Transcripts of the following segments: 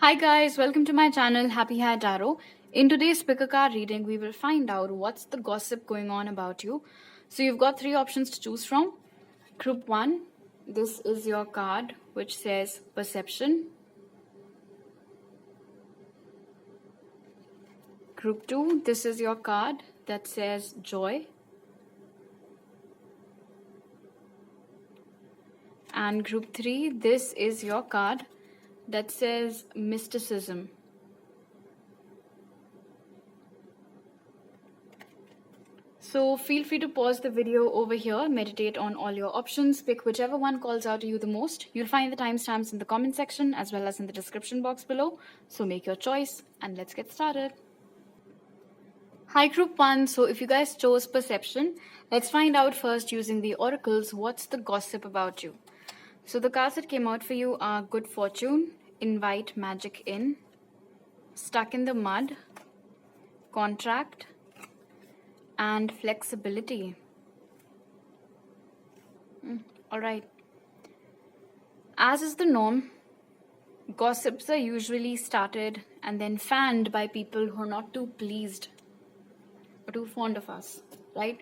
Hi guys, welcome to my channel Happy Hair Tarot. In today's pick a card reading, we will find out what's the gossip going on about you. So you've got three options to choose from. Group 1, this is your card which says perception. Group 2, this is your card that says joy. And group 3, this is your card that says mysticism. So feel free to pause the video over here, meditate on all your options, pick whichever one calls out to you the most. You'll find the timestamps in the comment section as well as in the description box below. So make your choice and let's get started. Hi group 1, so if you guys chose perception, let's find out first using the oracles what's the gossip about you. So the cards that came out for you are good fortune, invite magic in, stuck in the mud, contract, and flexibility. All right. As is the norm, gossips are usually started and then fanned by people who are not too pleased or too fond of us, right?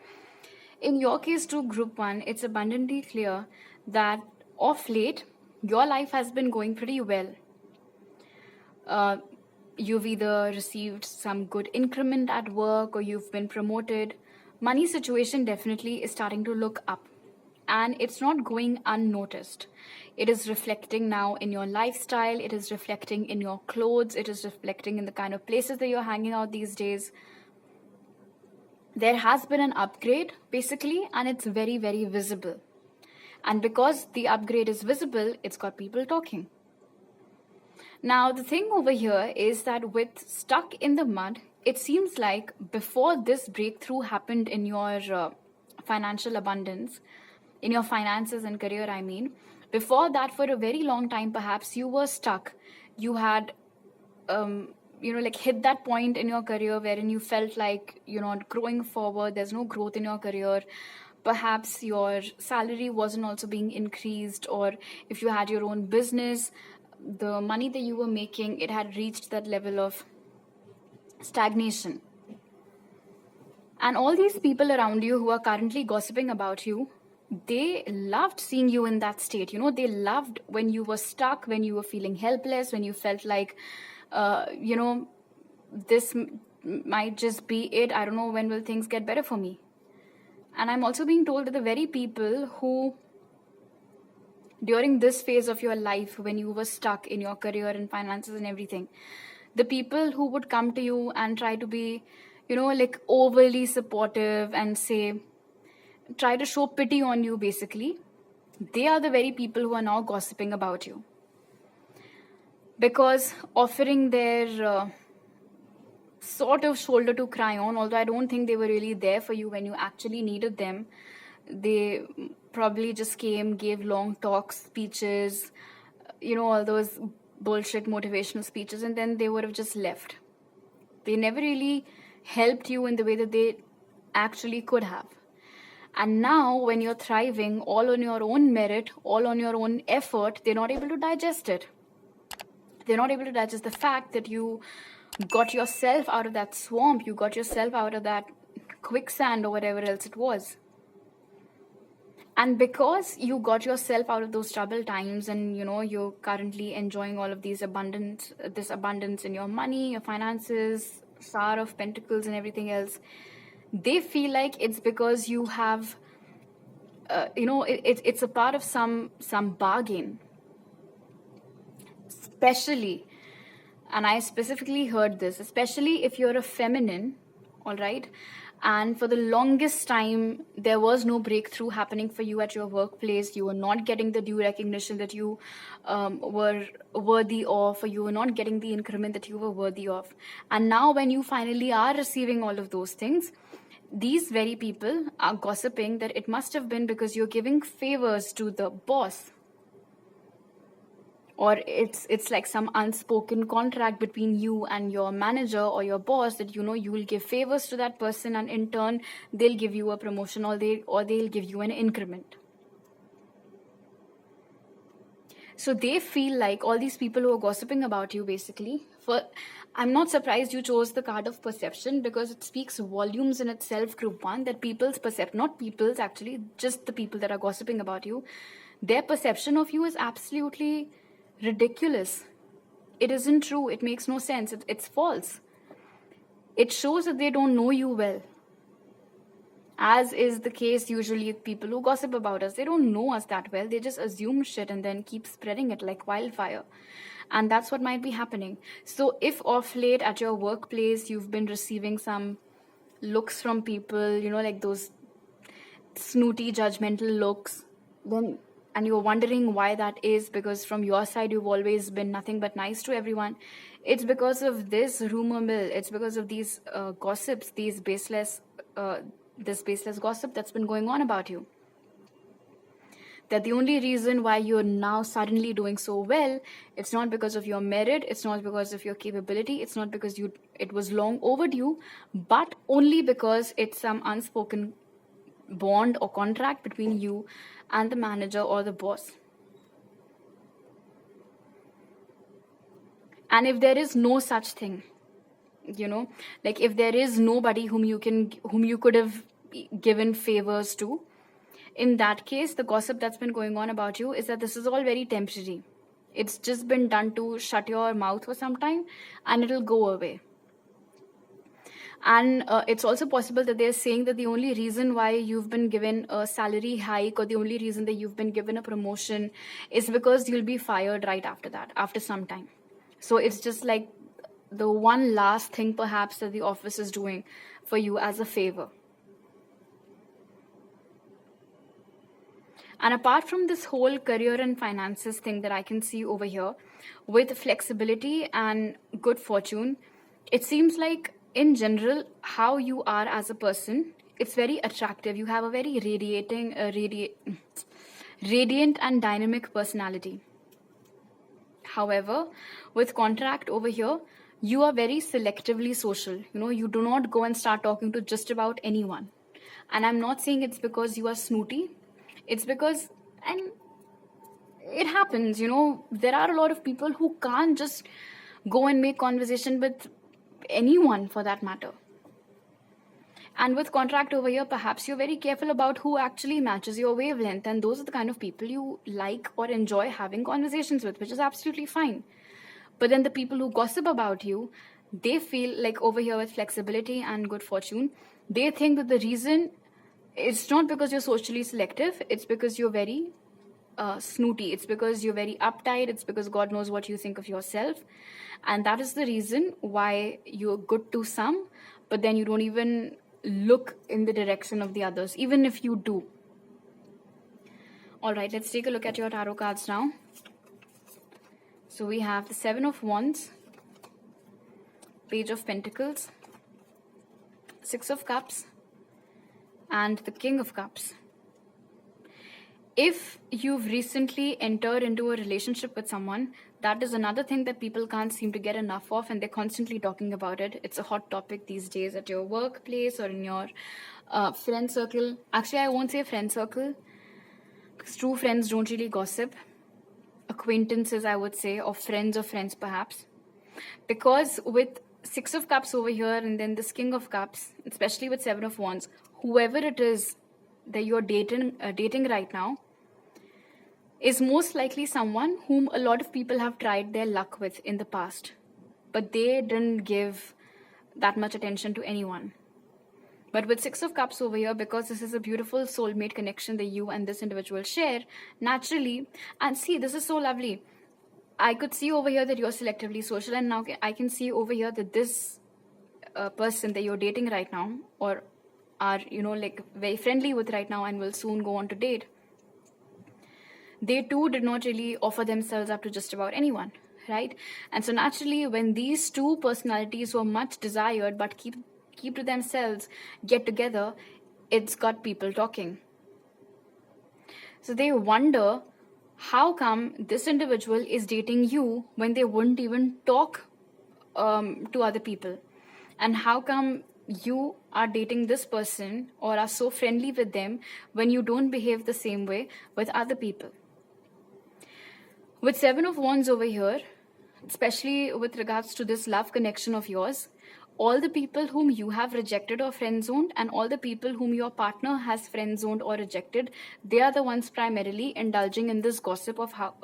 In your case too, group 1, it's abundantly clear that of late, your life has been going pretty well. You've either received some good increment at work or you've been promoted. Money situation definitely is starting to look up and it's not going unnoticed. It is reflecting now in your lifestyle. It is reflecting in your clothes. It is reflecting in the kind of places that you're hanging out these days. There has been an upgrade basically, and it's very, very visible. And because the upgrade is visible, it's got people talking. Now, the thing over here is that with stuck in the mud, it seems like before this breakthrough happened in your financial abundance, in your finances and career, I mean, before that, for a very long time, perhaps you were stuck. You had, hit that point in your career wherein you felt like you're not growing forward, there's no growth in your career. Perhaps your salary wasn't also being increased, or if you had your own business, the money that you were making, it had reached that level of stagnation. And all these people around you who are currently gossiping about you, they loved seeing you in that state. They loved when you were stuck, when you were feeling helpless, when you felt like, this might just be it. I don't know when will things get better for me. And I'm also being told that the very people who, during this phase of your life, when you were stuck in your career and finances and everything, the people who would come to you and try to be, overly supportive and try to show pity on you, basically, they are the very people who are now gossiping about you. Because offering their sort of shoulder to cry on, although I don't think they were really there for you when you actually needed them. They probably just came, gave long talks, speeches, all those bullshit motivational speeches, and then they would have just left. They never really helped you in the way that they actually could have. And now when you're thriving all on your own merit, all on your own effort, they're not able to digest it. They're not able to digest the fact that you got yourself out of that swamp, you got yourself out of that quicksand or whatever else it was. And because you got yourself out of those troubled times and you're currently enjoying all of this abundance in your money, your finances, Star of Pentacles and everything else, they feel like it's because you have it's a part of some bargain. Especially, and I specifically heard this, especially if you're a feminine, all right, and for the longest time there was no breakthrough happening for you at your workplace. You were not getting the due recognition that you were worthy of, or you were not getting the increment that you were worthy of. And now when you finally are receiving all of those things, these very people are gossiping that it must have been because you're giving favors to the boss, or it's like some unspoken contract between you and your manager or your boss that you will give favors to that person, and in turn they'll give you a promotion, or they'll give you an increment. So they feel like all these people who are gossiping about you, basically, for I'm not surprised you chose the card of perception, because it speaks volumes in itself, group one, that people's perception, not people's actually, just the people that are gossiping about you, their perception of you is absolutely ridiculous. It isn't true. It makes no sense. It's false. It shows that they don't know you well. As is the case usually with people who gossip about us. They don't know us that well. They just assume shit and then keep spreading it like wildfire. And that's what might be happening. So if off late at your workplace you've been receiving some looks from people, like those snooty, judgmental looks, then and you're wondering why that is, because from your side you've always been nothing but nice to everyone, it's because of this rumor mill. It's because of these gossips, this baseless gossip that's been going on about you. That the only reason why you're now suddenly doing so well, it's not because of your merit, it's not because of your capability, it's not because it was long overdue, but only because it's some unspoken bond or contract between you and the manager or the boss. And if there is no such thing, like if there is nobody whom you could have given favors to, in that case, the gossip that's been going on about you is that this is all very temporary. It's just been done to shut your mouth for some time, and it'll go away. And it's also possible that they're saying that the only reason why you've been given a salary hike, or the only reason that you've been given a promotion, is because you'll be fired right after that, after some time. So it's just like the one last thing perhaps that the office is doing for you as a favor. And apart from this whole career and finances thing that I can see over here, with flexibility and good fortune, it seems like in general, how you are as a person, it's very attractive. You have a very radiant and dynamic personality. However, with contract over here, you are very selectively social. You do not go and start talking to just about anyone. And I'm not saying it's because you are snooty. It's because, and it happens, there are a lot of people who can't just go and make conversation with anyone for that matter. And with contract over here, perhaps you're very careful about who actually matches your wavelength. And those are the kind of people you like or enjoy having conversations with, which is absolutely fine. But then the people who gossip about you, they feel like over here with flexibility and good fortune, they think that the reason, it's not because you're socially selective, it's because you're very snooty, it's because you're very uptight, it's because God knows what you think of yourself. And that is the reason why you're good to some, but then you don't even look in the direction of the others, even if you do. All right, let's take a look at your tarot cards now. So we have the Seven of Wands, Page of Pentacles, Six of Cups, and the King of Cups. If you've recently entered into a relationship with someone, that is another thing that people can't seem to get enough of, and they're constantly talking about it. It's a hot topic these days at your workplace or in your friend circle. Actually, I won't say friend circle, because true friends don't really gossip. Acquaintances, I would say, or friends perhaps. Because with Six of Cups over here and then this King of Cups, especially with Seven of Wands, whoever it is that you're dating right now is most likely someone whom a lot of people have tried their luck with in the past, but they didn't give that much attention to anyone. But with Six of Cups over here, because this is a beautiful soulmate connection that you and this individual share, naturally, and see, this is so lovely. I could see over here that you're selectively social, and now I can see over here that this person that you're dating right now, or are, like very friendly with right now and will soon go on to date, they too did not really offer themselves up to just about anyone, right? And so naturally, when these two personalities who are much desired but keep to themselves get together, it's got people talking. So they wonder, how come this individual is dating you when they wouldn't even talk to other people? And how come you are dating this person or are so friendly with them when you don't behave the same way with other people? With Seven of Wands over here, especially with regards to this love connection of yours, all the people whom you have rejected or friend zoned, and all the people whom your partner has friend zoned or rejected, they are the ones primarily indulging in this gossip of how,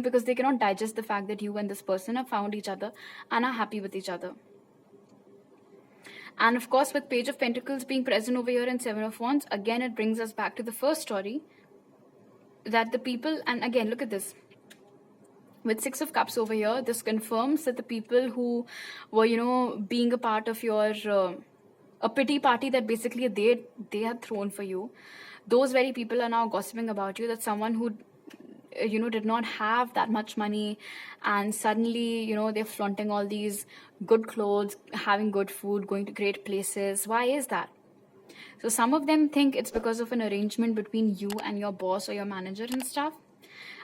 because they cannot digest the fact that you and this person have found each other and are happy with each other. And of course, with Page of Pentacles being present over here and Seven of Wands, again, it brings us back to the first story that the people, and again, look at this. With Six of Cups over here, this confirms that the people who were, being a part of your a pity party that basically they had thrown for you, those very people are now gossiping about you. That someone who did not have that much money, and suddenly they're flaunting all these good clothes, having good food, going to great places. Why is that? So some of them think it's because of an arrangement between you and your boss or your manager and stuff.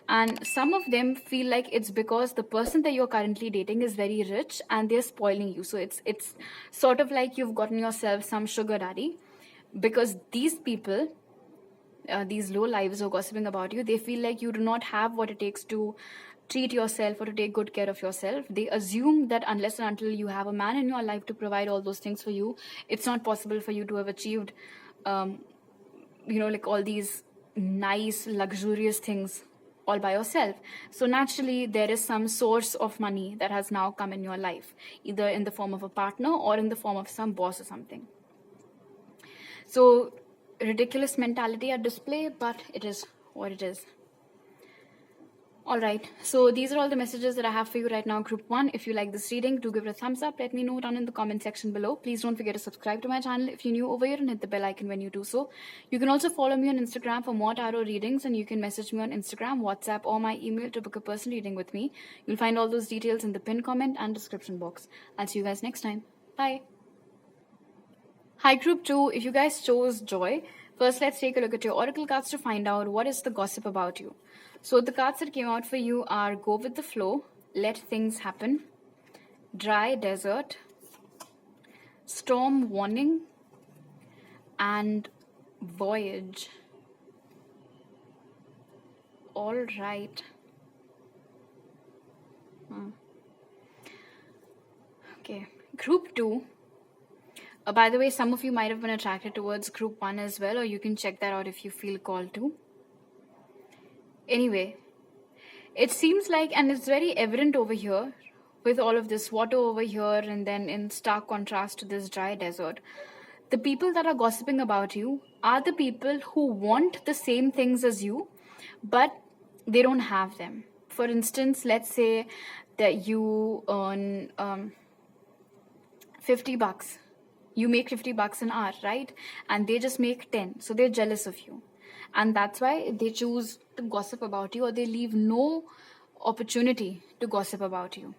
And some of them feel like it's because the person that you're currently dating is very rich and they're spoiling you. So it's sort of like you've gotten yourself some sugar daddy, because these people, these low lives who are gossiping about you, they feel like you do not have what it takes to treat yourself or to take good care of yourself. They assume that unless and until you have a man in your life to provide all those things for you, it's not possible for you to have achieved like all these nice luxurious things all by yourself. So naturally there is some source of money that has now come in your life, either in the form of a partner or in the form of some boss or something. So ridiculous mentality at display, but it is what it is. All right, so these are all the messages that I have for you right now, Group 1. If you like this reading, do give it a thumbs up. Let me know down in the comment section below. Please don't forget to subscribe to my channel if you're new over here, and hit the bell icon when you do so. You can also follow me on Instagram for more tarot readings, and you can message me on Instagram, WhatsApp, or my email to book a personal reading with me. You'll find all those details in the pinned comment and description box. I'll see you guys next time. Bye. Hi, Group 2. If you guys chose Joy, first let's take a look at your oracle cards to find out what is the gossip about you. So the cards that came out for you are Go with the Flow, Let Things Happen, Dry Desert, Storm Warning, and Voyage. All right. Okay. Group 2. By the way, some of you might have been attracted towards Group 1 as well, or you can check that out if you feel called to. Anyway, it seems like, and it's very evident over here with all of this water over here, and then in stark contrast to this dry desert, the people that are gossiping about you are the people who want the same things as you, but they don't have them. For instance, let's say that you earn $50. You make $50 an hour, right? And they just make 10. So they're jealous of you. And that's why they choose to gossip about you, or they leave no opportunity to gossip about you.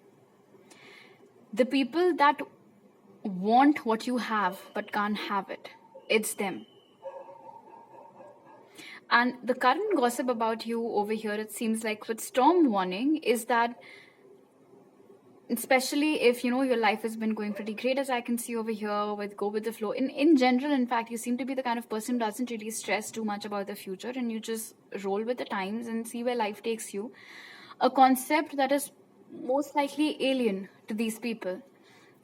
The people that want what you have but can't have it, it's them. And the current gossip about you over here, it seems like with Storm Warning, is that especially if your life has been going pretty great, as I can see over here with Go with the Flow. In general, in fact, you seem to be the kind of person who doesn't really stress too much about the future, and you just roll with the times and see where life takes you. A concept that is most likely alien to these people.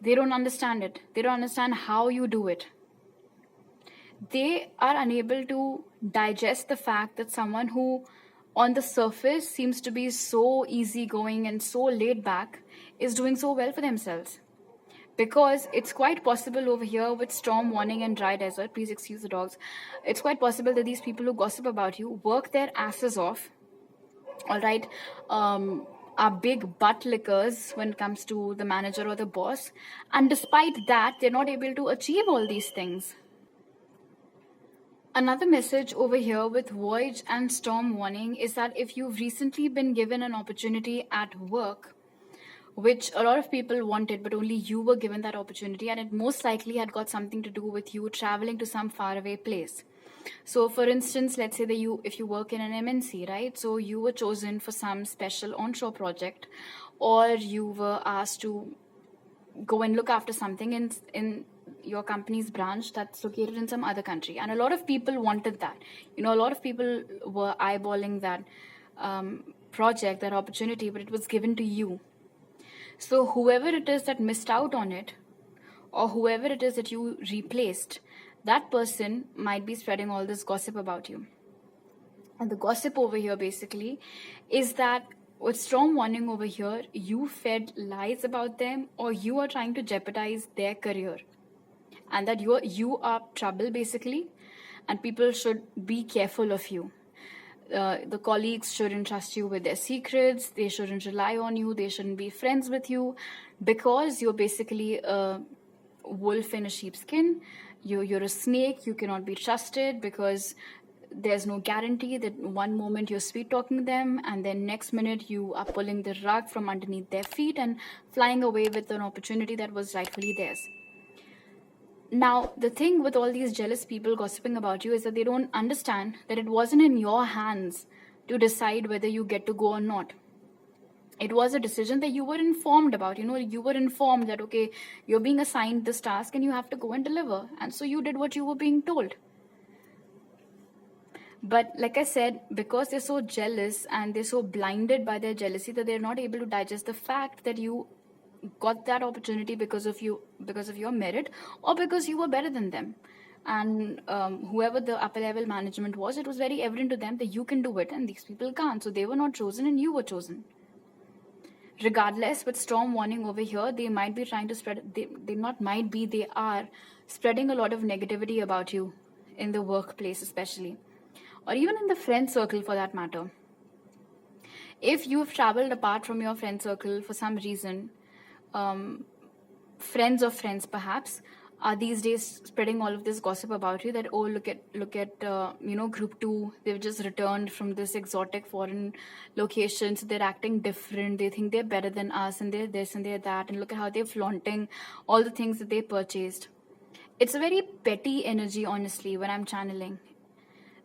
They don't understand it. They don't understand how you do it. They are unable to digest the fact that someone who on the surface seems to be so easygoing and so laid back is doing so well for themselves. Because it's quite possible over here with Storm Warning and Dry Desert, please excuse the dogs, it's quite possible that these people who gossip about you work their asses off, all right, are big butt lickers when it comes to the manager or the boss, and despite that, they're not able to achieve all these things. Another message over here with Voyage and Storm Warning is that if you've recently been given an opportunity at work, which a lot of people wanted, but only you were given that opportunity, and it most likely had got something to do with you traveling to some faraway place. So for instance, let's say that if you work in an MNC, right? So you were chosen for some special onshore project, or you were asked to go and look after something in your company's branch that's located in some other country. And a lot of people wanted that. A lot of people were eyeballing that project, that opportunity, but it was given to you. So whoever it is that missed out on it, or whoever it is that you replaced, that person might be spreading all this gossip about you. And the gossip over here basically is that with strong warning over here, you fed lies about them, or you are trying to jeopardize their career, and that you are trouble basically, and people should be careful of you. The colleagues shouldn't trust you with their secrets. They shouldn't rely on you. They shouldn't be friends with you, because you're basically a wolf in a sheepskin. You're a snake. You cannot be trusted, because there's no guarantee that one moment you're sweet talking them, and then next minute you are pulling the rug from underneath their feet and flying away with an opportunity that was rightfully theirs. Now, the thing with all these jealous people gossiping about you is that they don't understand that it wasn't in your hands to decide whether you get to go or not. It was a decision that you were informed about. You were informed that, okay, you're being assigned this task and you have to go and deliver. And so you did what you were being told. But like I said, because they're so jealous and they're so blinded by their jealousy that they're not able to digest the fact that you got that opportunity because of your merit, or because you were better than them. And whoever the upper level management was, it was very evident to them that you can do it and these people can't. So they were not chosen and you were chosen. Regardless, with strong warning over here, they might be trying to spread, they are spreading a lot of negativity about you in the workplace especially, or even in the friend circle for that matter. If you've traveled apart from your friend circle for some reason, friends of friends perhaps are these days spreading all of this gossip about you, that, oh, look at group 2, they've just returned from this exotic foreign location, so they're acting different, they think they're better than us, and they're this and they're that, and look at how they're flaunting all the things that they purchased. It's a very petty energy, honestly, when I'm channeling.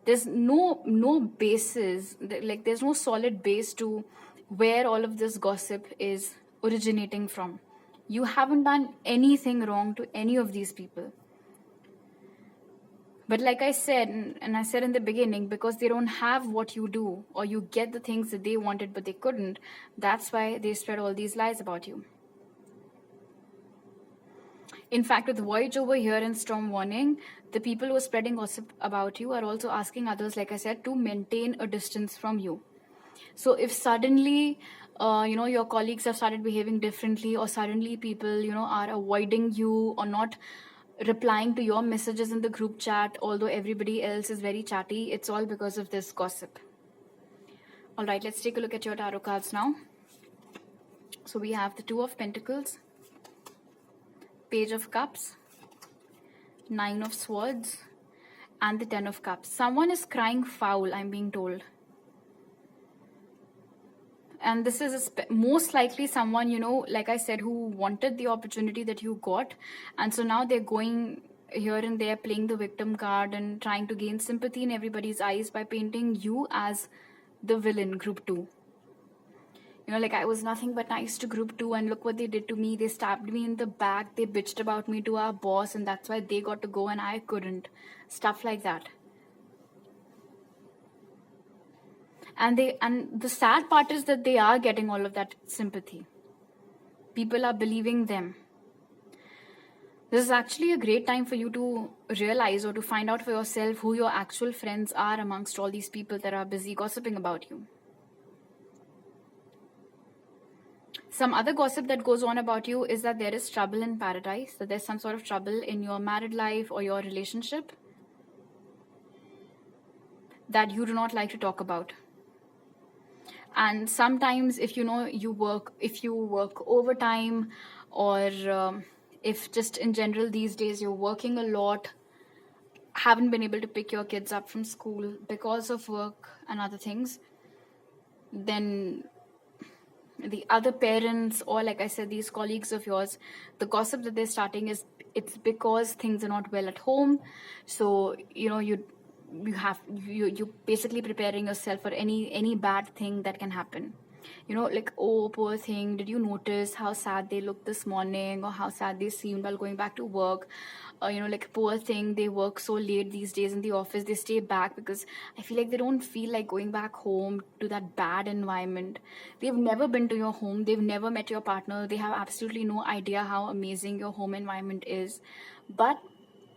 There's no basis, like there's no solid base to where all of this gossip is originating from. You haven't done anything wrong to any of these people. But like I said, and I said in the beginning, because they don't have what you do, or you get the things that they wanted but they couldn't, that's why they spread all these lies about you. In fact, with Voyage over here and Storm Warning, the people who are spreading gossip about you are also asking others, like I said, to maintain a distance from you. So if suddenly, your colleagues have started behaving differently, or suddenly people, are avoiding you or not replying to your messages in the group chat, although everybody else is very chatty, it's all because of this gossip. All right, let's take a look at your tarot cards now. So we have the Two of Pentacles, Page of Cups, Nine of Swords, and the Ten of Cups. Someone is crying foul, I'm being told. And this is most likely someone, like I said, who wanted the opportunity that you got. And so now they're going here and there, playing the victim card and trying to gain sympathy in everybody's eyes by painting you as the villain, group 2. Like, I was nothing but nice to group 2, and look what they did to me. They stabbed me in the back. They bitched about me to our boss, and that's why they got to go and I couldn't. Stuff like that. And the sad part is that they are getting all of that sympathy. People are believing them. This is actually a great time for you to realize, or to find out for yourself, who your actual friends are amongst all these people that are busy gossiping about you. Some other gossip that goes on about you is that there is trouble in paradise, that there's some sort of trouble in your married life or your relationship that you do not like to talk about. And sometimes if you work overtime, or if just in general these days you're working a lot, haven't been able to pick your kids up from school because of work and other things, then the other parents, or like I said, these colleagues of yours, the gossip that they're starting is, it's because things are not well at home. So you're basically preparing yourself for any bad thing that can happen. Like, oh, poor thing, did you notice how sad they looked this morning, or how sad they seemed while going back to work? Like, poor thing, they work so late these days in the office, they stay back because I feel like they don't feel like going back home to that bad environment. They've never been to your home, they've never met your partner, they have absolutely no idea how amazing your home environment is. But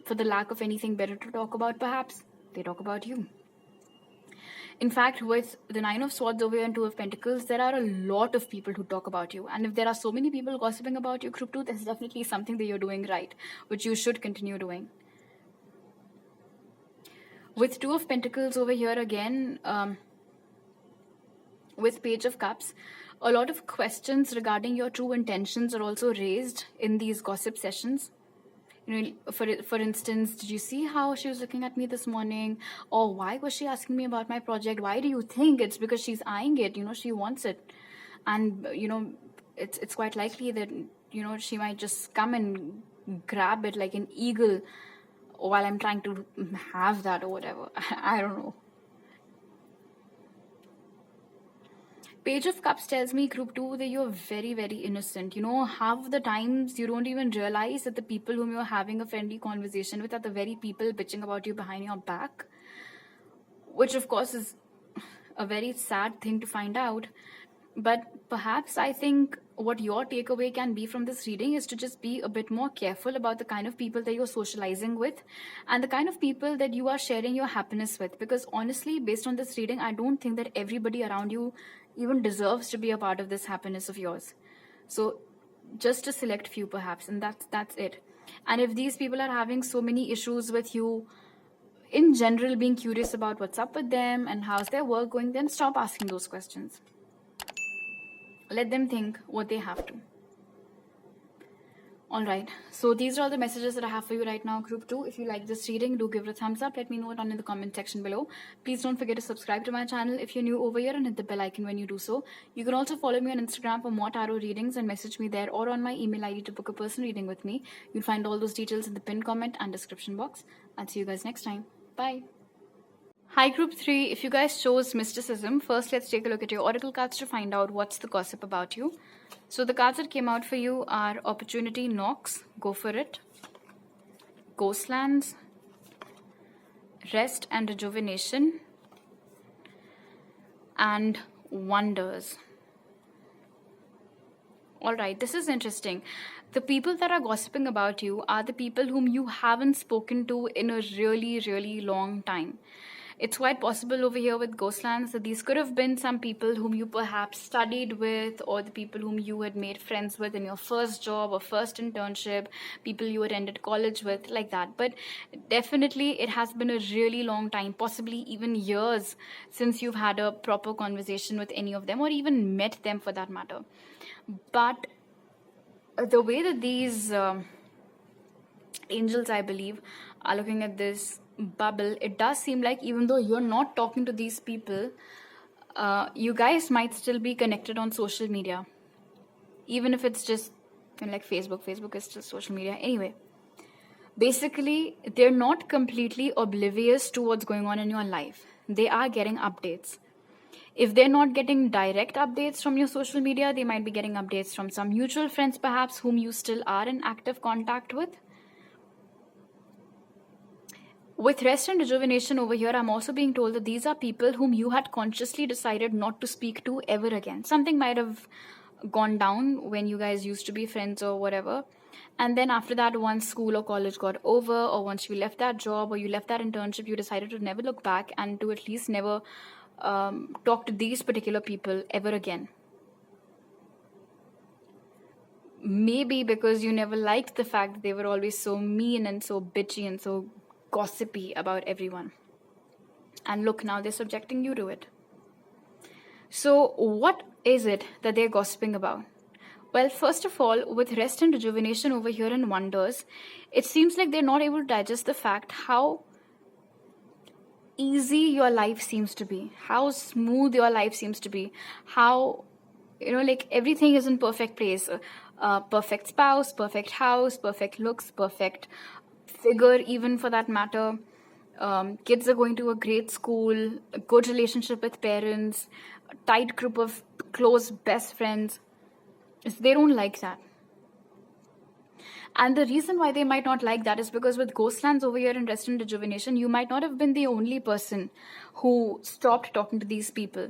for the lack of anything better to talk about, perhaps they talk about you. In fact, with the Nine of Swords over here and Two of Pentacles, there are a lot of people who talk about you. And if there are so many people gossiping about you, group 2, that's definitely something that you're doing right, which you should continue doing. With Two of Pentacles over here again, with Page of Cups, a lot of questions regarding your true intentions are also raised in these gossip sessions. For instance, did you see how she was looking at me this morning? Or why was she asking me about my project? Why do you think it's because she's eyeing it? She wants it. And, it's quite likely that, she might just come and grab it like an eagle while I'm trying to have that or whatever. I don't know. Page of Cups tells me, group 2, that you're very, very innocent. Half of the times you don't even realize that the people whom you're having a friendly conversation with are the very people bitching about you behind your back, which of course is a very sad thing to find out. But perhaps I think what your takeaway can be from this reading is to just be a bit more careful about the kind of people that you're socializing with and the kind of people that you are sharing your happiness with. Because honestly, based on this reading, I don't think that everybody around you even deserves to be a part of this happiness of yours. So just a select few perhaps, and that's it. And if these people are having so many issues with you in general, being curious about what's up with them and how's their work going, then stop asking those questions. Let them think what they have to. Alright, so these are all the messages that I have for you right now, group 2. If you like this reading, do give it a thumbs up. Let me know it down in the comment section below. Please don't forget to subscribe to my channel if you're new over here and hit the bell icon when you do so. You can also follow me on Instagram for more tarot readings and message me there, or on my email ID to book a personal reading with me. You'll find all those details in the pinned comment and description box. I'll see you guys next time. Bye. Hi group 3, if you guys chose mysticism, first let's take a look at your oracle cards to find out what's the gossip about you. So the cards that came out for you are Opportunity Knocks, Go For It, Ghostlands, Rest and Rejuvenation, and Wonders. Alright, this is interesting. The people that are gossiping about you are the people whom you haven't spoken to in a really, really long time. It's quite possible over here with Ghostlands that these could have been some people whom you perhaps studied with, or the people whom you had made friends with in your first job or first internship, people you attended college with, like that. But definitely it has been a really long time, possibly even years, since you've had a proper conversation with any of them, or even met them for that matter. But the way that these angels, I believe, are looking at this bubble, it does seem like even though you're not talking to these people, you guys might still be connected on social media, even if it's just like Facebook is still social media anyway. Basically, they're not completely oblivious to what's going on in your life. They are getting updates. If they're not getting direct updates from your social media, they might be getting updates from some mutual friends perhaps whom you still are in active contact with. With Rest and Rejuvenation over here, I'm also being told that these are people whom you had consciously decided not to speak to ever again. Something might have gone down when you guys used to be friends or whatever. And then after that, once school or college got over, or once you left that job or you left that internship, you decided to never look back and to at least never talk to these particular people ever again. Maybe because you never liked the fact that they were always so mean and so bitchy and so gossipy about everyone. And look, now they're subjecting you to it. So what is it that they're gossiping about? Well, first of all, with Rest and Rejuvenation over here in Wonders, it seems like they're not able to digest the fact how easy your life seems to be, how smooth your life seems to be, how, like everything is in perfect place. Perfect spouse, perfect house, perfect looks, perfect figure, even for that matter. Kids are going to a great school, a good relationship with parents, a tight group of close best friends, is they don't like that. And the reason why they might not like that is because with Ghostlands over here in Rest and Rejuvenation, you might not have been the only person who stopped talking to these people.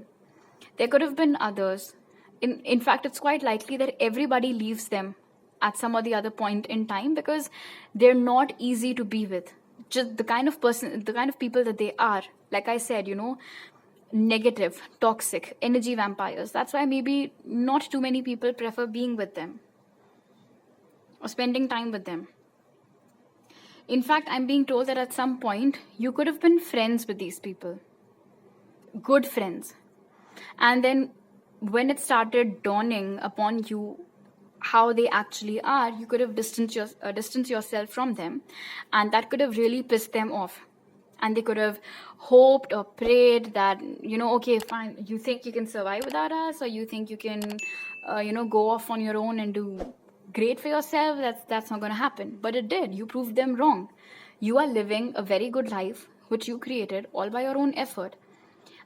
There could have been others. In fact, it's quite likely that everybody leaves them at some or the other point in time because they're not easy to be with. Just the kind of person, the kind of people that they are. Like I said, negative, toxic, energy vampires. That's why maybe not too many people prefer being with them or spending time with them. In fact, I'm being told that at some point you could have been friends with these people, good friends. And then when it started dawning upon you how they actually are, you could have distanced yourself from them. And that could have really pissed them off. And they could have hoped or prayed that, okay, fine, you think you can survive without us, or you think you can, go off on your own and do great for yourself. That's not going to happen. But it did. You proved them wrong. You are living a very good life, which you created all by your own effort.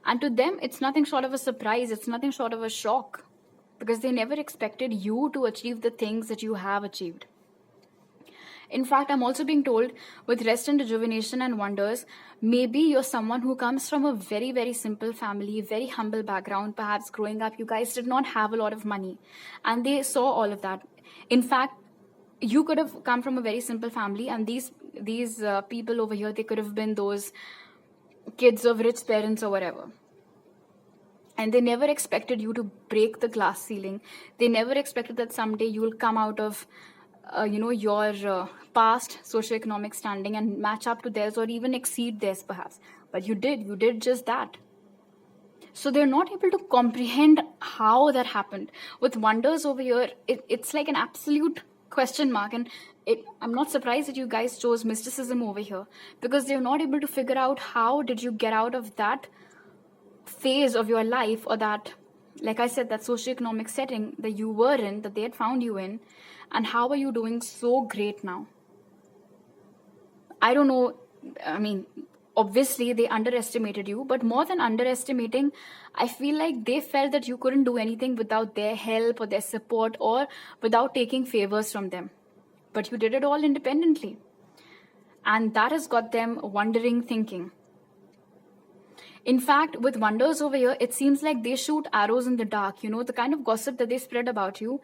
And to them, it's nothing short of a surprise. It's nothing short of a shock because they never expected you to achieve the things that you have achieved. In fact, I'm also being told with Rest and Rejuvenation and Wonders, maybe you're someone who comes from a very, very simple family, very humble background. Perhaps growing up, you guys did not have a lot of money and they saw all of that. In fact, you could have come from a very simple family, and these people over here, they could have been those kids of rich parents or whatever. And they never expected you to break the glass ceiling. They never expected that someday you will come out of your past socioeconomic standing and match up to theirs or even exceed theirs perhaps. But you did just that. So they're not able to comprehend how that happened. With Wonders over here, it's like an absolute question mark. And I'm not surprised that you guys chose mysticism over here because they're not able to figure out how did you get out of that phase of your life, or that, like I said, that socioeconomic setting that you were in, that they had found you in, and how are you doing so great now? I don't know. I mean, obviously they underestimated you, but more than underestimating, I feel like they felt that you couldn't do anything without their help or their support or without taking favors from them. But you did it all independently. And that has got them wondering, thinking. In fact, with Wonders over here, it seems like they shoot arrows in the dark. The kind of gossip that they spread about you,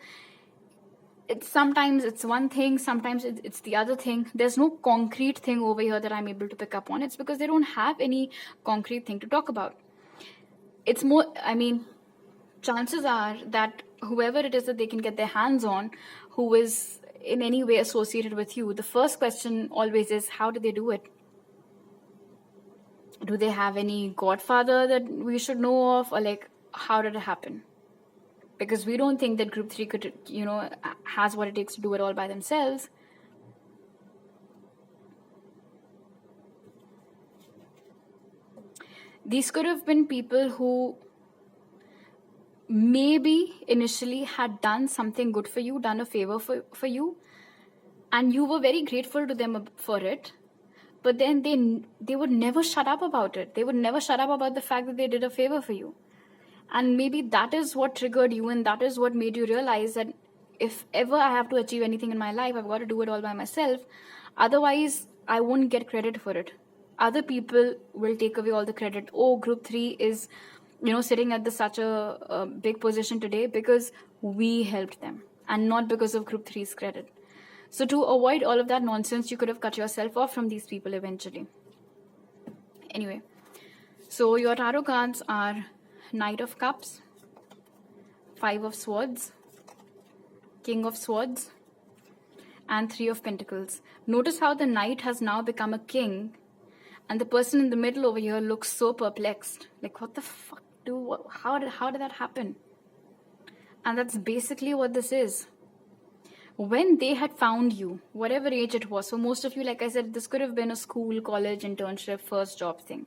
sometimes it's one thing, sometimes it's the other thing. There's no concrete thing over here that I'm able to pick up on. It's because they don't have any concrete thing to talk about. It's more, chances are that whoever it is that they can get their hands on, who is in any way associated with you, the first question always is, how did they do it? Do they have any godfather that we should know of, or like, how did it happen? Because we don't think that Group 3 could, has what it takes to do it all by themselves. These could have been people who maybe initially had done something good for you, done a favor for you, and you were very grateful to them for it. But then they would never shut up about it. They would never shut up about the fact that they did a favor for you. And maybe that is what triggered you, and that is what made you realize that if ever I have to achieve anything in my life, I've got to do it all by myself. Otherwise, I won't get credit for it. Other people will take away all the credit. Oh, Group 3 is, sitting at such a big position today because we helped them and not because of Group 3's credit. So to avoid all of that nonsense, you could have cut yourself off from these people eventually. Anyway, so your tarot cards are Knight of Cups, Five of Swords, King of Swords, and Three of Pentacles. Notice how the Knight has now become a king, and the person in the middle over here looks so perplexed. Like, what the fuck, dude? How did that happen? And that's basically what this is. When they had found you, whatever age it was, for most of you, like I said, this could have been a school, college, internship, first job thing.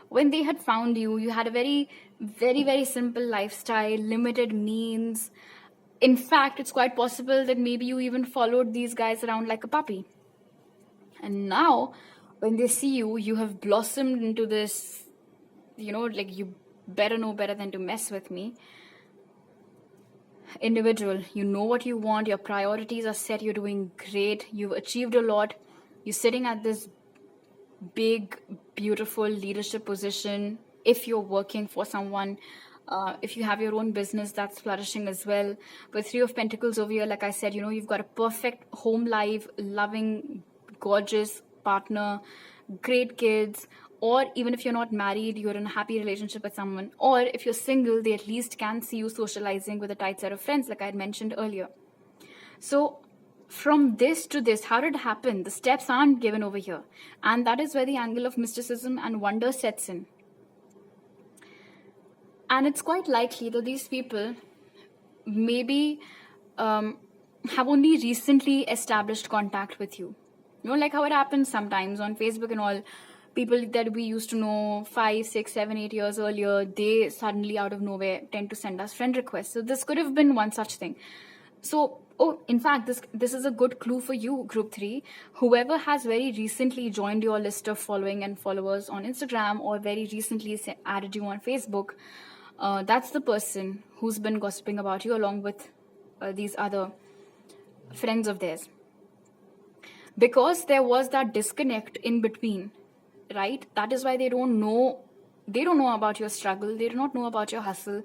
When they had found you, you had a very, very, very simple lifestyle, limited means. In fact, it's quite possible that maybe you even followed these guys around like a puppy. And now, when they see you, you have blossomed into this, like, you better know better than to mess with me. individual. You know what you want, your priorities are set, you're doing great, you've achieved a lot, you're sitting at this big, beautiful leadership position. If you're working for someone, if you have your own business, that's flourishing as well. With Three of Pentacles over here, like I said, you've got a perfect home life, loving, gorgeous partner, great kids. Or even if you're not married, you're in a happy relationship with someone. Or if you're single, they at least can see you socializing with a tight set of friends, like I had mentioned earlier. So from this to this, how did it happen? The steps aren't given over here. And that is where the angle of mysticism and wonder sets in. And it's quite likely that these people maybe have only recently established contact with you. Like how it happens sometimes on Facebook and all. People that we used to know 5, 6, 7, 8 years earlier, they suddenly out of nowhere tend to send us friend requests. So this could have been one such thing. So, in fact, this is a good clue for you, Group 3. Whoever has very recently joined your list of following and followers on Instagram, or very recently added you on Facebook, that's the person who's been gossiping about you along with these other friends of theirs. Because there was that disconnect in between, right? That is why they don't know about your struggle. They do not know about your hustle.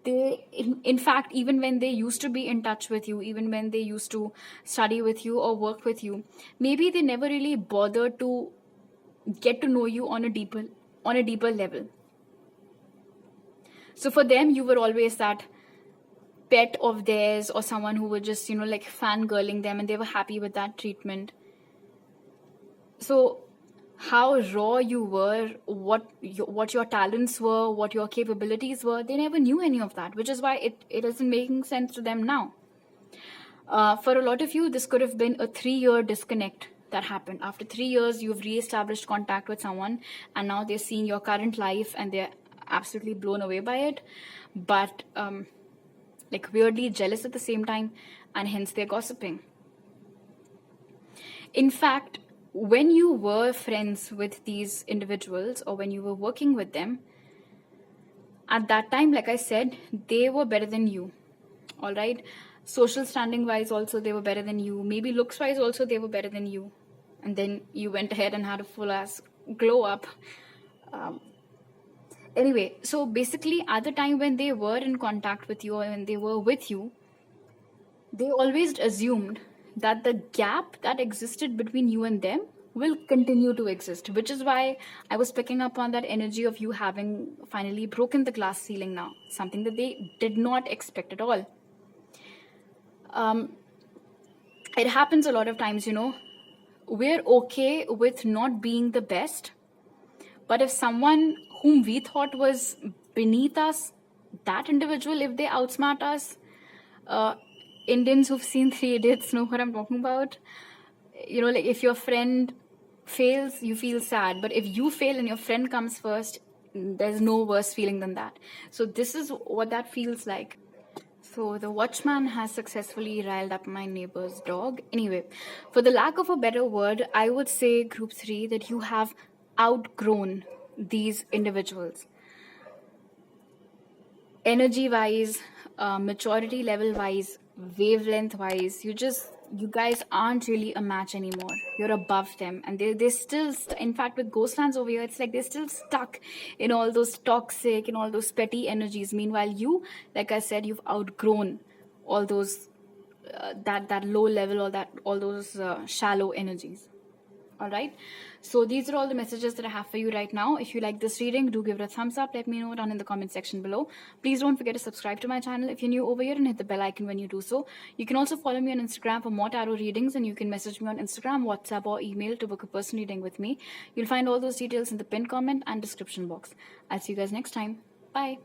They, in fact, even when they used to be in touch with you, even when they used to study with you or work with you, maybe they never really bothered to get to know you on a deeper level. So for them, you were always that pet of theirs, or someone who were just, like fangirling them, and they were happy with that treatment. So how raw you were, what your talents were, what your capabilities were, they never knew any of that, which is why it isn't making sense to them now. For a lot of you, this could have been a 3-year disconnect that happened. After 3 years, you've re-established contact with someone, and now they're seeing your current life and they're absolutely blown away by it, but like weirdly jealous at the same time, and hence they're gossiping. In fact, when you were friends with these individuals, or when you were working with them, at that time, like I said, they were better than you. All right. Social standing wise also, they were better than you. Maybe looks wise also, they were better than you. And then you went ahead and had a full ass glow up. Anyway, so basically at the time when they were in contact with you, or when they were with you, they always assumed that the gap that existed between you and them will continue to exist, which is why I was picking up on that energy of you having finally broken the glass ceiling now, something that they did not expect at all. It happens a lot of times, we're okay with not being the best, but if someone whom we thought was beneath us, that individual, if they outsmart us, Indians who've seen Three Idiots know what I'm talking about. Like if your friend fails, you feel sad. But if you fail and your friend comes first, there's no worse feeling than that. So this is what that feels like. So the watchman has successfully riled up my neighbor's dog. Anyway, for the lack of a better word, I would say, Group 3, that you have outgrown these individuals. Energy-wise, maturity level-wise, wavelength-wise, you guys aren't really a match anymore. You're above them, and they're still, in fact, with Ghostlands over here, it's like they're still stuck in all those toxic and all those petty energies. Meanwhile, you, like I said, you've outgrown all those that low level, or all those shallow energies. All right, so these are all the messages that I have for you right now. If you like this reading, do give it a thumbs up. Let me know down in the comment section below. Please don't forget to subscribe to my channel if you're new over here, and hit the bell icon when you do so. You can also follow me on Instagram for more tarot readings, and you can message me on Instagram, WhatsApp, or email to book a personal reading with me. You'll find all those details in the pinned comment and description box. I'll see you guys next time. Bye.